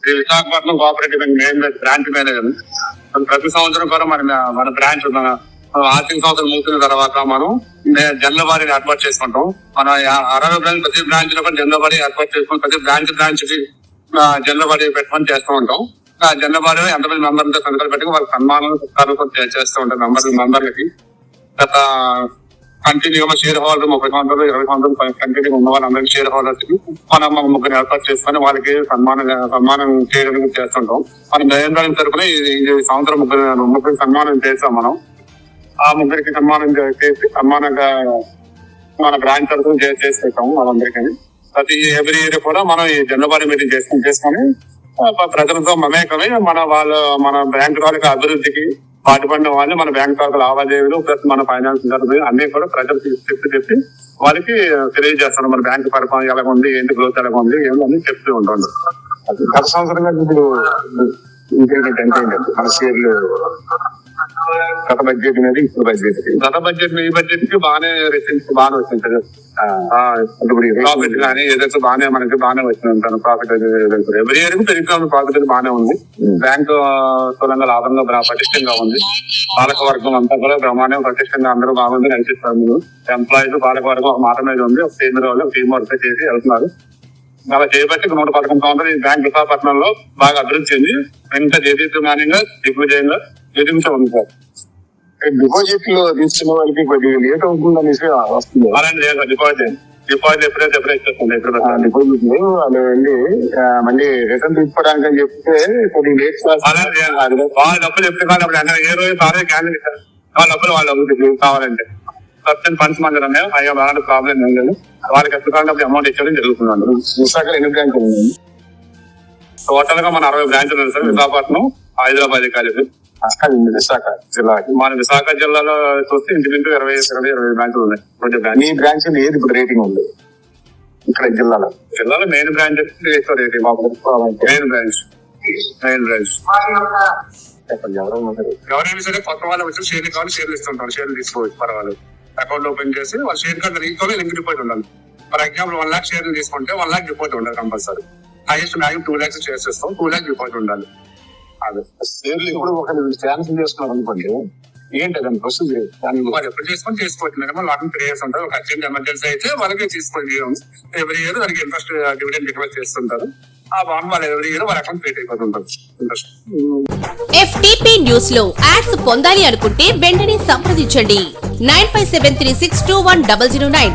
ఈ Visakhapatnam cooperative bank main branch manager. ప్రతి సంవత్సరం కూడా మన బ్రాంచ్ ఆర్థిక సంవత్సరం ముగిసిన తర్వాత మనం జనరల్ బాడీని ఏర్పాటు చేసుకుంటాం. మన 60 బ్రాంచ్ ప్రతి బ్రాంచ్ లో కూడా జనరల్ బాడీ ఏర్పాటు చేసుకుని ప్రతి బ్రాంచ్ కి జనరల్ బాడీ పెట్టమని చేస్తూ ఉంటాం. ఆ జనరల్ బాడీలో ఎంతమంది మెంబర్లతో సంతకాలు పెట్టి వాళ్ళకి సన్మానం చేస్తూ ఉంటాం. మెంబర్లకి గత కంటిన్యూగా షేర్ హోల్డర్ 30 సంవత్సరాలు 20 సంవత్సరాలు కంటిన్యూ ఉన్న వాళ్ళందరికీ షేర్ హోల్డర్స్ కి మనం ముగ్గురు ఏర్పాటు చేసుకుని వాళ్ళకి సన్మానం చేయడానికి చేస్తుంటాం. మన దయంగా తరపున ఈ సంవత్సరం ముగ్గురు సన్మానం చేస్తాం. మనం ఆ ముగ్గురికి సన్మానం చేసి సన్మానంగా మన బ్రాంచ్ తరఫున చేసి పెట్టాము వాళ్ళందరికీ. ప్రతి ఎవ్రీ ఇయర్ కూడా మనం ఈ జనరల్ బాడీ మీటింగ్ చేసుకొని ప్రజలతో మమేకమై మన బ్యాంకు తాలూకా అభివృద్ధికి పాటుపడిన వాళ్ళు మన బ్యాంక్ తాలూకా లావాదేవీలు ప్లస్ మన ఫైనాన్స్ అన్ని కూడా ప్రజలకు చెప్పి వాళ్ళకి తెలియజేస్తాను. మన బ్యాంకు పరిపాలన ఎలా ఉంది, ఏంటి గ్రోత్ ఎలా ఉంది, ఏమని చెప్తూ ఉంటాం. గత సంవత్సరంగా ఇప్పుడు మన షేర్లు గత బడ్జెట్ మీద ఇప్పుడు ఈ బడ్జెట్ కి బాగానే రిటర్న్స్ బాగానే వచ్చింది. ప్రాఫిట్ కానీ ఏదైతే మనకి బాగానే వచ్చింది ఉంటాను. ప్రాఫిట్ ఎవ్రీ ఇయర్ పెరుగుతున్న ప్రాఫిట్ బాగానే ఉంది. బ్యాంకు స్థూలంగా లాభంగా పటిష్టంగా ఉంది. పాలక వర్గం అంతా కూడా బ్రహ్మాండం పటిష్టంగా అందరూ బాగుంది నడిపిస్తారు. ఎంప్లాయీస్ పాలక వర్గం ఒక మాట మీద ఉంది. ఒక టీమ్ వాళ్ళు టీం వర్క్ చేసి వెళ్తున్నారు. అలా చేయబట్టి 111 సంవత్సరాలు ఈ బ్యాంక్ విశాఖపట్నంలో బాగా అభివృద్ధి చెంది ఎంత దేదీప్యమానంగా దిగ్విజయంగా ఎదించ ఉంది సార్. డిపాజిట్ లో తీసుకున్న వాళ్ళకి కొద్దిగా లేట్ అవుతుందనేసి వస్తుంది. అలాంటి లేదు డిపాజిట్ ఎప్పుడైతే చేస్తుంది. డిపాజిట్ వాళ్ళు వెళ్ళి మళ్ళీ రిటర్న్ తీసుకోవడానికి అని చెప్తే కొద్దిగా లేట్ వాళ్ళ డబ్బులు ఎప్పుడు కావాలి అప్పుడు ఏ రోజు సారే క్యాన్సిల్ ఇస్తారు. వాళ్ళ డబ్బులు వాళ్ళ అభివృద్ధి కావాలంటే సబ్సిడీ ఫండ్స్ మంది ఉన్నాయి. అయ్యా అలాంటి ప్రాబ్లం ఏం లేదు. వాళ్ళకి ఎప్పుడు కావాలి అమౌంట్ ఇచ్చడం జరుగుతుంది. విశాఖలో ఎన్ని బ్రాంచ్లు ఉన్నాయి? టోటల్ గా మన 60 బ్రాంచ్లు ఉన్నాయి సార్. విశాఖపట్నం, హైదరాబాద్ కాలేజ్, విశాఖ జిల్లాకి. మన విశాఖ జిల్లాలో చూస్తే ఇంచుమించు 20 బ్రాంచ్లు ఉన్నాయి. ఈ బ్రాంచ్ ఏది ఇప్పుడు రేటింగ్ ఉంది ఇక్కడ జిల్లాలో? మెయిన్ బ్రాంచ్ ఎక్కువ రేటింగ్. మెయిన్ బ్రాంచ్ ఎవరైనా సరే కొత్త వాళ్ళు వచ్చి షేర్లు కావాలి షేర్లు ఇస్తుంటారు. షేర్లు తీసుకోవచ్చు పర్వాలేదు. అకౌంట్ ఓపెన్ చేసి వాళ్ళ షేర్ కార్డు లింక్ డిపాజిట్ ఉండాలి. ఫర్ ఎగ్జాంపుల్ 1 lakh షేర్లు తీసుకుంటే 1 lakh డిపాజిట్ ఉండాలి compulsory. Highest maximum 2 lakhs shares ఇస్తాం. 2 lakh డిపాజిట్ ఉండాలి. అదే షేర్లు ఇప్పుడు ఒక క్యాన్సిల్ చేసుకున్నారు అనుకోండి, ఏంటి దాని ప్రొసీజర్? వాళ్ళు ఎప్పుడు చేసుకోవచ్చు. మినిమం లాంగ్ 3 years ఉంటారు. ఒక అర్జెంట్ ఎమర్జెన్సీ అయితే వాళ్ళకి తీసుకోండి. ఎవ్రీ ఇయర్ దానికి ఇంట్రెస్ట్ డివిడెండ్ డిక్లేర్ చేస్తుంటారు. ఆ బాండ్ వాళ్ళు ఎవ్రీ ఇయర్ వాళ్ళ అకౌంట్ క్రియేట్ అయిపోతుంటారు. ఇంట్రెస్ట్. FTP న్యూస్ లో యాడ్స్ పొందాలి అనుకుంటే వెంటనే సంప్రదించండి 9573621009.